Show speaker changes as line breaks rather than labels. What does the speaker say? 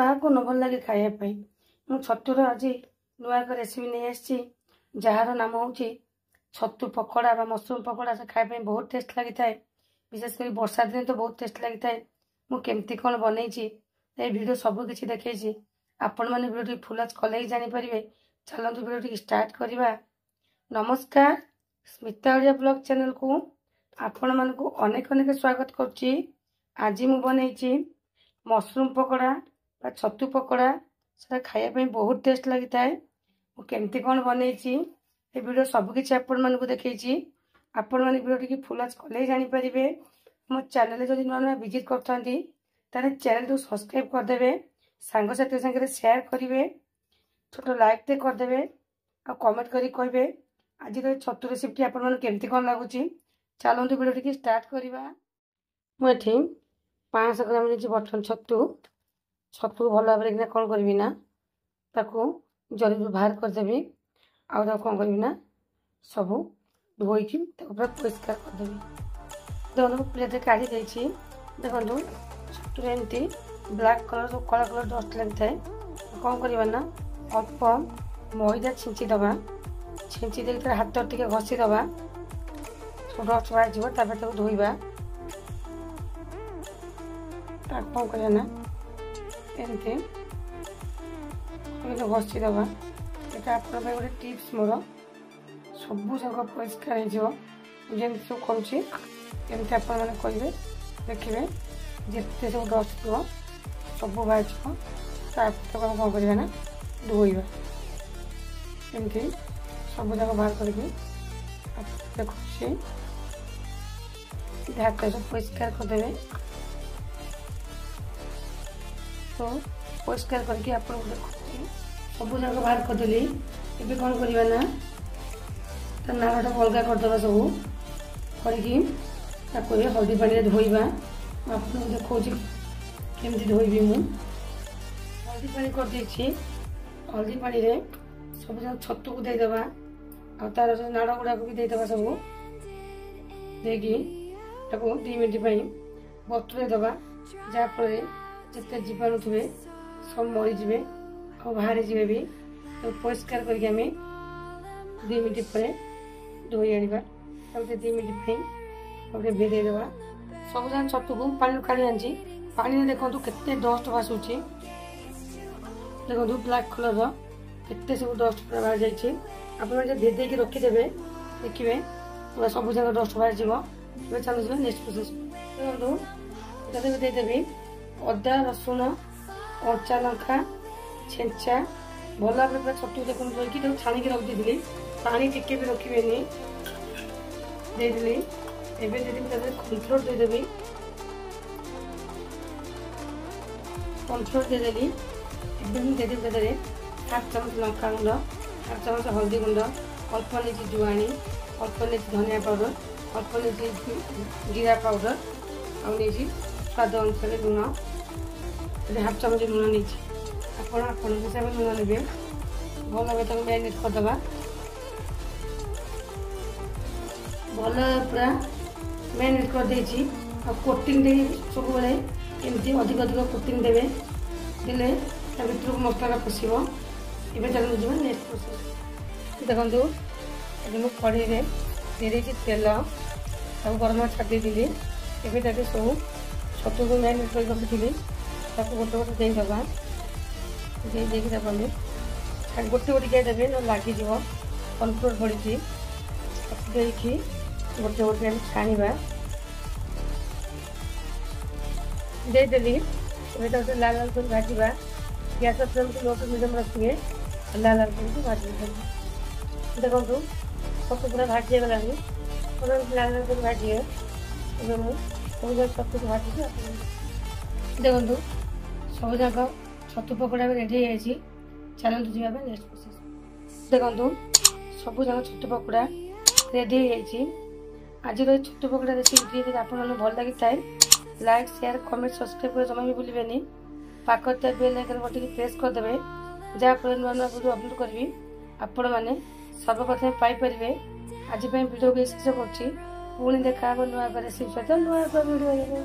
କାହାକୁ ନ ଭଲ ଲାଗେ ଖାଇବା ପାଇଁ। ମୁଁ ଛତୁର ଆଜି ନୂଆ ଏକ ରେସିପି ନେଇ ଆସିଛି, ଯାହାର ନାମ ହେଉଛି ଛତୁ ପକୋଡ଼ା ବା ମସରୁମ୍ ପକୋଡ଼ା। ସେ ଖାଇବା ପାଇଁ ବହୁତ ଟେଷ୍ଟ ଲାଗିଥାଏ, ବିଶେଷ କରି ବର୍ଷା ଦିନେ ତ ବହୁତ ଟେଷ୍ଟ ଲାଗିଥାଏ। ମୁଁ କେମିତି କ'ଣ ବନେଇଛି এই ଭିଡ଼ିଓ ସବୁ କିଛି ଦେଖେଇଛି। ଆପଣମାନେ ଭିଡ଼ିଓଟି ଫୁଲ୍ ୱାଚ୍ କଲେ ହିଁ ଜାଣିପାରିବେ। ଚାଲନ୍ତୁ ଭିଡ଼ିଓଟି ଷ୍ଟାର୍ଟ କରିବା। ନମସ୍କାର, ସ୍ମିତା ଓଡ଼ିଆ ବ୍ଲଗ୍ ଚ୍ୟାନେଲକୁ ଆପଣମାନଙ୍କୁ ଅନେକ ଅନେକ ସ୍ୱାଗତ କରୁଛି। ଆଜି ମୁଁ ବନେଇଛି ମସରୁମ୍ ପକୋଡ଼ା ବା ଛତୁ ପକୋଡ଼ା। ସେଟା ଖାଇବା ପାଇଁ ବହୁତ ଟେଷ୍ଟ ଲାଗିଥାଏ। ମୁଁ କେମିତି କ'ଣ ବନେଇଛି ଏ ଭିଡ଼ିଓ ସବୁକିଛି ଆପଣମାନଙ୍କୁ ଦେଖେଇଛି। ଆପଣମାନେ ଭିଡ଼ିଓଟିକି ଫୁଲ୍ ୱାଚ୍ କଲେ ହିଁ ଜାଣିପାରିବେ। ମୋ ଚ୍ୟାନେଲରେ ଯଦି ନୂଆ ନୂଆ ଭିଜିଟ୍ କରୁଥାନ୍ତି ତାହେଲେ ଚ୍ୟାନେଲକୁ ସବସ୍କ୍ରାଇବ୍ କରିଦେବେ, ସାଙ୍ଗସାଥି ସାଙ୍ଗରେ ସେୟାର କରିବେ, ଛୋଟ ଲାଇକ୍ଟେ କରିଦେବେ, ଆଉ କମେଣ୍ଟ କରି କହିବେ ଆଜିର ଏ ଛତୁ ରେସିପିଟି ଆପଣମାନଙ୍କୁ କେମିତି କ'ଣ ଲାଗୁଛି। ଚାଲନ୍ତୁ ଭିଡ଼ିଓଟିକି ଷ୍ଟାର୍ଟ କରିବା। ମୁଁ ଏଠି 500 ଗ୍ରାମ ନେଇଛି ବଟନ୍ ଛତୁ। ଛତୁକୁ ଭଲ ଭାବରେ କିନା କ'ଣ କରିବି ନା ତାକୁ ଜରିରୁ ବାହାର କରିଦେବି। ଆଉ ତାକୁ କ'ଣ କରିବି ନା ସବୁ ଧୋଇକି ତାକୁ ପୁରା ପରିଷ୍କାର କରିଦେବି। ଦେଖନ୍ତୁ ପ୍ଲେଟ୍ରେ କାଢ଼ି ଦେଇଛି। ଦେଖନ୍ତୁ ଛତୁରେ ଏମିତି ବ୍ଲାକ୍ କଲର୍ ସବୁ କଳା କଲର୍ ଡଷ୍ଟ ଲାଗିଥାଏ। କ'ଣ କରିବା ନା ଅଳ୍ପ ମଇଦା ଛିଞ୍ଚି ଦେବା। ଛିଞ୍ଚି ଦେଇକି ତାର ହାତ ଟିକେ ଘଷି ଦେବା, ସବୁ ଡଷ୍ଟ ବାହାରିଯିବ। ତାପରେ ତାକୁ ଧୋଇବା। ତାକୁ କ'ଣ କରିବା ନା ଏମିତି ଘଷି ଦେବା। ଏଇଟା ଆପଣଙ୍କ ପାଇଁ ଗୋଟେ ଟିପ୍ସ ମୋର। ସବୁ ଯାକ ପରିଷ୍କାର ହେଇଯିବ। ମୁଁ ଯେମିତି ସବୁ କରୁଛି ଏମିତି ଆପଣମାନେ କରିବେ, ଦେଖିବେ ଯେତେ ସବୁ ଡଷ୍ଟ ଥିବ ସବୁ ବାହାରିଯିବ। ତାପରେ ତାକୁ ଆମେ କ'ଣ କରିବା ନା ଧୋଇବା। ଏମିତି ସବୁ ଯାକ ବାହାର କରିକି ଦେଖୁଛି ହାତ ସବୁ ପରିଷ୍କାର କରିଦେବେ। ତ ପରିଷ୍କାର କରିକି ଆପଣଙ୍କୁ ଦେଖୁଛି ସବୁ ଯାକ ବାହାର କରିଦେଲି। ଏବେ କ'ଣ କରିବା ନା ତା ନାଳଟାକୁ ଅଲଗା କରିଦେବା। ସବୁ କରିକି ତାକୁ ହଳଦୀ ପାଣିରେ ଧୋଇବା। ଆପଣଙ୍କୁ ଦେଖାଉଛି କେମିତି ଧୋଇବି। ମୁଁ ହଳଦୀ ପାଣି କରିଦେଇଛି। ହଳଦୀ ପାଣିରେ ସବୁ ଯାକ ଛତୁକୁ ଦେଇଦେବା, ଆଉ ତାର ନାଳ ଗୁଡ଼ାକୁ ବି ଦେଇଦେବା। ସବୁ ଦେଇକି ତାକୁ 2 ମିନିଟ୍ ପାଇଁ ବତୁରେଇ ଦେବା, ଯାହାଫଳରେ ଯେତେ ଜୀବାଣୁ ଥିବେ ସବୁ ମରିଯିବେ ଆଉ ବାହାରିଯିବେ ବି। ତାକୁ ପରିଷ୍କାର କରିକି ଆମେ 2 ମିନିଟ୍ ପରେ ଧୋଇ ଆଣିବା। ତାକୁ 2 ମିନିଟ୍ ପାଇଁ ଗୋଟେ ଭେଦେଇ ଦେବା। ସବୁ ଯାକ ଛତୁକୁ ପାଣିରୁ କାଢ଼ି ଆଣିଛି। ପାଣିରେ ଦେଖନ୍ତୁ କେତେ ଡଷ୍ଟ ଭାସୁଛି। ଦେଖନ୍ତୁ ବ୍ଲାକ୍ କଲର୍ର କେତେ ସବୁ ଡଷ୍ଟ ପୁରା ବାହାରି ଯାଇଛି। ଆପଣ ଯଦି ଭେଦେଇକି ରଖିଦେବେ ଦେଖିବେ ପୁରା ସବୁ ଯାକ ଡଷ୍ଟ ବାହାରିଯିବ। ଏବେ ଚାଲୁଯିବ ନେକ୍ସଟ ପ୍ରୋସେସ୍। ଦେଖନ୍ତୁ ଏଠାରେ ଦେଇଦେବି ଅଦା, ରସୁଣ, କଞ୍ଚା ଲଙ୍କା ଛେଞ୍ଚା। ଭଲ ଭାବରେ ପୁରା ଛତୁ ଦେଖନ୍ତୁ ଧୋଇକି ତାକୁ ଛାଣିକି ରଖିଦେଇଥିଲି। ପାଣି ଟିକେ ବି ରଖିବେନି, ଦେଇଦେଲି। ଏବେ ଦେଇଦେବି ତା ଦେହରେ କର୍ଣ୍ଣଫ୍ଲୋର ଦେଇଦେବି। କର୍ଣ୍ଣଫ୍ଲୋର ଦେଇଦେଲି। ଏବେ ମୁଁ ଦେଇଦେବି ତା ଦେହରେ 1/2 ଚାମଚ ଲଙ୍କା ଗୁଣ୍ଡ, 1/2 ଚାମଚ ହଳଦୀ ଗୁଣ୍ଡ, ଅଳ୍ପ ନେଇଛି ଜୁଆଣି, ଅଳ୍ପ ନେଇଛି ଧନିଆ ପାଉଡ଼ର, ଅଳ୍ପ ନେଇଛି ଜିରା ପାଉଡ଼ର, ଆଉ ନେଇଛି ସ୍ୱାଦ ଅନୁସାରେ ଲୁଣ। 1/2 ଚାମଚ ଲୁଣ ନେଇଛି। ଆପଣ ଆପଣଙ୍କ ହିସାବରେ ଲୁଣ ନେବେ। ଭଲ ଭାବେ ତାକୁ ମ୍ୟାରିନେଟ୍ କରିଦେବା। ଭଲ ପୁରା ମ୍ୟାରିନେଟ୍ କରିଦେଇଛି। ଆଉ କୋଟିଂ ଦେଇ ସବୁବେଳେ ଏମିତି ଅଧିକ ଅଧିକ କୋଟିଂ ଦେବେ, ଦେଲେ ତା ଭିତରକୁ ମସଲାଟା ପଶିବ। ଏବେ ଚାଲନ୍ତୁ ଯିବା ନେକ୍ସଟ ପ୍ରୋସେସ୍। ଦେଖନ୍ତୁ ଏବେ ମୁଁ କଢ଼େଇରେ ଦେଇଦେଇଛି ତେଲ, ତାକୁ ଗରମ ଛାଡ଼ି ଦେଇଥିଲି। ଏବେ ତାକୁ ସବୁ ଛତୁକୁ ମ୍ୟାରିନେଟ୍ କରି ରଖିଥିଲି ତାକୁ ଗୋଟେ ଗୋଟେ ଦେଇଦେବା। ଦେଇକି ତାକୁ ଆମେ ଗୋଟେ ଗୋଟିକିଆ ଦେବେ, ନହେଲେ ଲାଗିଯିବ। କର୍ଣ୍ଣଫ୍ଲୋର ପଡ଼ିଛି, ତାକୁ ଦେଇକି ଗୋଟେ ଗୋଟେ ଆମେ ଛାଣିବା। ଦେଇଦେଲି। ଏବେ ତାକୁ ଲାଲ ଲାଲ କରି ଭାଜିବା। ଗ୍ୟାସ୍ ଫ୍ଲେମ୍କୁ ଲୋ ଟୁ ମିଡ଼ିୟମ୍ ରଖିବେ, ଲାଲ ଲାଲ କରିକି ଭାଜିବେ। ଦେଖନ୍ତୁ ଛତୁ ପୁରା ଭାଜି ହେଇଗଲାଣି। ଲାଲ ଲାଲ କରି ଭାଜିବେ। ଏବେ ମୁଁ ସବୁ ଯାକ ଛତୁକୁ ଭାଜିବି। ଦେଖନ୍ତୁ ସବୁ ଯାକ ଛତୁ ପକୋଡ଼ା ବି ରେଡ଼ି ହେଇଯାଇଛି। ଚାଲନ୍ତୁ ଯିବା ପାଇଁ ନେକ୍ସଟ ପ୍ରୋସେସ୍। ଦେଖନ୍ତୁ ସବୁ ଯାକ ଛତୁ ପକୋଡ଼ା ରେଡ଼ି ହେଇଯାଇଛି। ଆଜିର ଏ ଛତୁ ପକୋଡ଼ା ରେସିପିଟି ଯଦି ଆପଣମାନଙ୍କୁ ଭଲ ଲାଗିଥାଏ ଲାଇକ୍, ସେୟାର, କମେଣ୍ଟ, ସବସ୍କ୍ରାଇବ୍ କରିବା ଜମା ବି ଭୁଲିବେନି। ପାଖରେ ଥିବା ବେଲ୍ ଆଇକନ୍ ବଟନ୍ଟି ପ୍ରେସ୍ କରିଦେବେ, ଯାହାଫଳରେ ନୂଆ ନୂଆ ଭିଡ଼ିଓ ଅପଲୋଡ଼ କରିବି ଆପଣମାନେ ସର୍ବପ୍ରଥମେ ପାଇପାରିବେ। ଆଜି ପାଇଁ ଭିଡ଼ିଓକୁ ଶେଷ କରୁଛି। ପୁଣି ଦେଖା ହେବ ନୂଆ ଏକ ରେସିପି ସହିତ ନୂଆ ଏକ ଭିଡ଼ିଓ।